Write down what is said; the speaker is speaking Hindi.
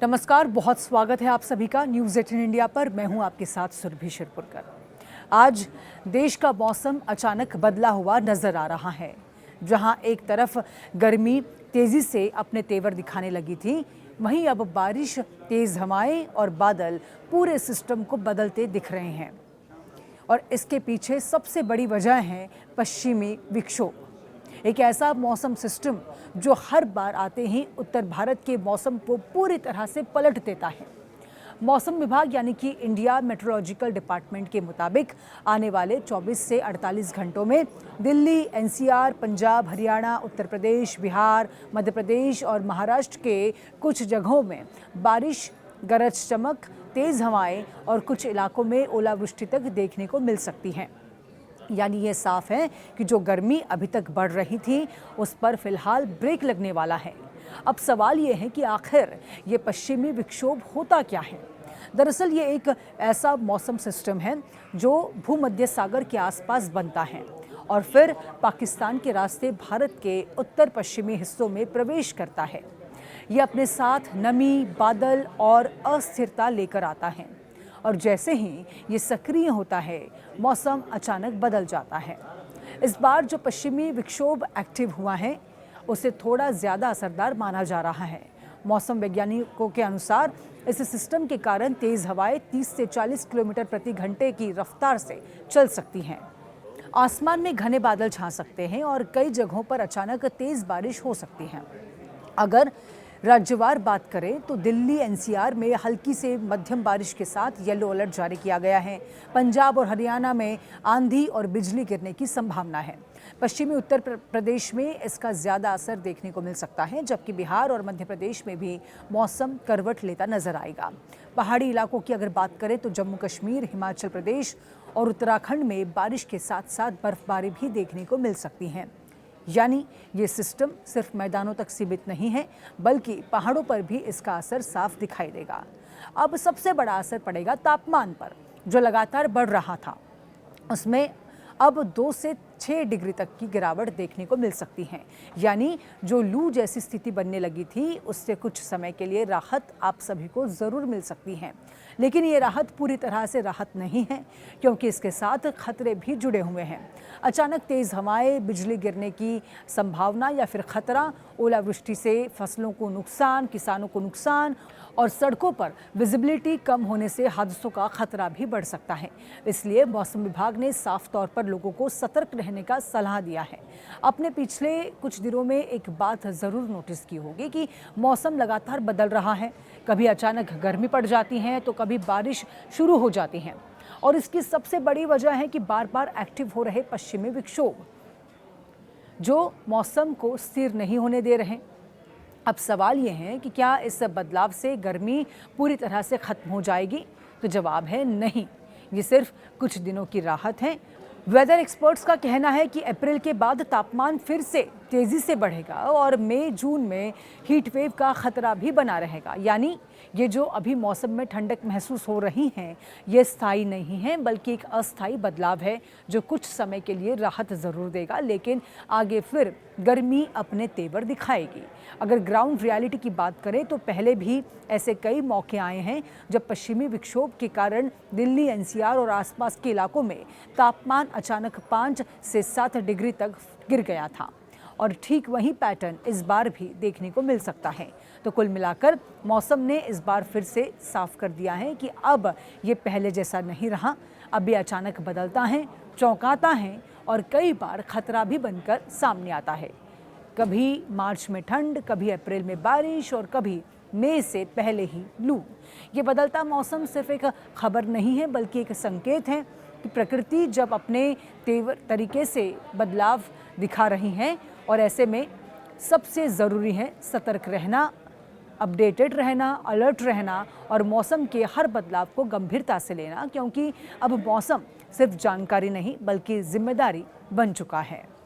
नमस्कार, बहुत स्वागत है आप सभी का न्यूज़ 18 इंडिया पर। मैं हूं आपके साथ सुरभि शिरपुरकर। आज देश का मौसम अचानक बदला हुआ नजर आ रहा है। जहां एक तरफ गर्मी तेजी से अपने तेवर दिखाने लगी थी, वहीं अब बारिश, तेज हवाएं और बादल पूरे सिस्टम को बदलते दिख रहे हैं। और इसके पीछे सबसे बड़ी वजह है पश्चिमी विक्षोभ, एक ऐसा मौसम सिस्टम जो हर बार आते ही उत्तर भारत के मौसम को पूरी तरह से पलट देता है। मौसम विभाग यानी कि इंडिया मेट्रोलॉजिकल डिपार्टमेंट के मुताबिक आने वाले 24 से 48 घंटों में दिल्ली, एनसीआर, पंजाब, हरियाणा, उत्तर प्रदेश, बिहार, मध्य प्रदेश और महाराष्ट्र के कुछ जगहों में बारिश, गरज चमक, तेज हवाएं और कुछ इलाकों में ओलावृष्टि तक देखने को मिल सकती हैं। यानी ये साफ है कि जो गर्मी अभी तक बढ़ रही थी उस पर फिलहाल ब्रेक लगने वाला है। अब सवाल ये है कि आखिर ये पश्चिमी विक्षोभ होता क्या है। दरअसल ये एक ऐसा मौसम सिस्टम है जो भूमध्य सागर के आसपास बनता है और फिर पाकिस्तान के रास्ते भारत के उत्तर पश्चिमी हिस्सों में प्रवेश करता है। ये अपने साथ नमी, बादल और अस्थिरता लेकर आता है और जैसे ही ये सक्रिय होता है, मौसम अचानक बदल जाता है। इस बार जो पश्चिमी विक्षोभ एक्टिव हुआ है उसे थोड़ा ज़्यादा असरदार माना जा रहा है। मौसम वैज्ञानिकों के अनुसार इस सिस्टम के कारण तेज़ हवाएं 30 से 40 किलोमीटर प्रति घंटे की रफ्तार से चल सकती हैं। आसमान में घने बादल छा सकते हैं और कई जगहों पर अचानक तेज़ बारिश हो सकती है। अगर राज्यवार बात करें तो दिल्ली, एनसीआर में हल्की से मध्यम बारिश के साथ येलो अलर्ट जारी किया गया है। पंजाब और हरियाणा में आंधी और बिजली गिरने की संभावना है। पश्चिमी उत्तर प्रदेश में इसका ज़्यादा असर देखने को मिल सकता है, जबकि बिहार और मध्य प्रदेश में भी मौसम करवट लेता नजर आएगा। पहाड़ी इलाकों की अगर बात करें तो जम्मू कश्मीर, हिमाचल प्रदेश और उत्तराखंड में बारिश के साथ साथ बर्फबारी भी देखने को मिल सकती है। यानी ये सिस्टम सिर्फ मैदानों तक सीमित नहीं है, बल्कि पहाड़ों पर भी इसका असर साफ दिखाई देगा। अब सबसे बड़ा असर पड़ेगा तापमान पर, जो लगातार बढ़ रहा था। उसमें अब 2 से 6 डिग्री तक की गिरावट देखने को मिल सकती है। यानी जो लू जैसी स्थिति बनने लगी थी उससे कुछ समय के लिए राहत आप सभी को ज़रूर मिल सकती है। लेकिन ये राहत पूरी तरह से राहत नहीं है, क्योंकि इसके साथ खतरे भी जुड़े हुए हैं। अचानक तेज़ हवाएं, बिजली गिरने की संभावना या फिर खतरा, ओलावृष्टि से फसलों को नुकसान, किसानों को नुकसान और सड़कों पर विजिबिलिटी कम होने से हादसों का खतरा भी बढ़ सकता है। इसलिए मौसम विभाग ने साफ तौर पर लोगों को सतर्क रहने का सलाह दिया है। आपने पिछले कुछ दिनों में एक बात ज़रूर नोटिस की होगी कि मौसम लगातार बदल रहा है। कभी अचानक गर्मी पड़ जाती है तो कभी बारिश शुरू हो जाती है, और इसकी सबसे बड़ी वजह है कि बार बार एक्टिव हो रहे पश्चिमी विक्षोभ जो मौसम को स्थिर नहीं होने दे रहे। अब सवाल ये है कि क्या इस बदलाव से गर्मी पूरी तरह से खत्म हो जाएगी? तो जवाब है नहीं, ये सिर्फ कुछ दिनों की राहत है। वेदर एक्सपर्ट्स का कहना है कि अप्रैल के बाद तापमान फिर से तेज़ी से बढ़ेगा और मई जून में हीट वेव का खतरा भी बना रहेगा। यानी ये जो अभी मौसम में ठंडक महसूस हो रही है, ये स्थायी नहीं है, बल्कि एक अस्थायी बदलाव है जो कुछ समय के लिए राहत ज़रूर देगा, लेकिन आगे फिर गर्मी अपने तेवर दिखाएगी। अगर ग्राउंड रियलिटी की बात करें तो पहले भी ऐसे कई मौके आए हैं जब पश्चिमी विक्षोभ के कारण दिल्ली, एनसीआर और आसपास के इलाकों में तापमान अचानक 5 से 7 डिग्री तक गिर गया था, और ठीक वही पैटर्न इस बार भी देखने को मिल सकता है। तो कुल मिलाकर मौसम ने इस बार फिर से साफ कर दिया है कि अब ये पहले जैसा नहीं रहा। अब ये अचानक बदलता है, चौंकाता है और कई बार खतरा भी बनकर सामने आता है। कभी मार्च में ठंड, कभी अप्रैल में बारिश और कभी मई से पहले ही लू। ये बदलता मौसम सिर्फ एक खबर नहीं है, बल्कि एक संकेत है कि प्रकृति जब अपने तेवर तरीके से बदलाव दिखा रही है, और ऐसे में सबसे ज़रूरी है सतर्क रहना, अपडेटेड रहना, अलर्ट रहना और मौसम के हर बदलाव को गंभीरता से लेना, क्योंकि अब मौसम सिर्फ जानकारी नहीं बल्कि जिम्मेदारी बन चुका है।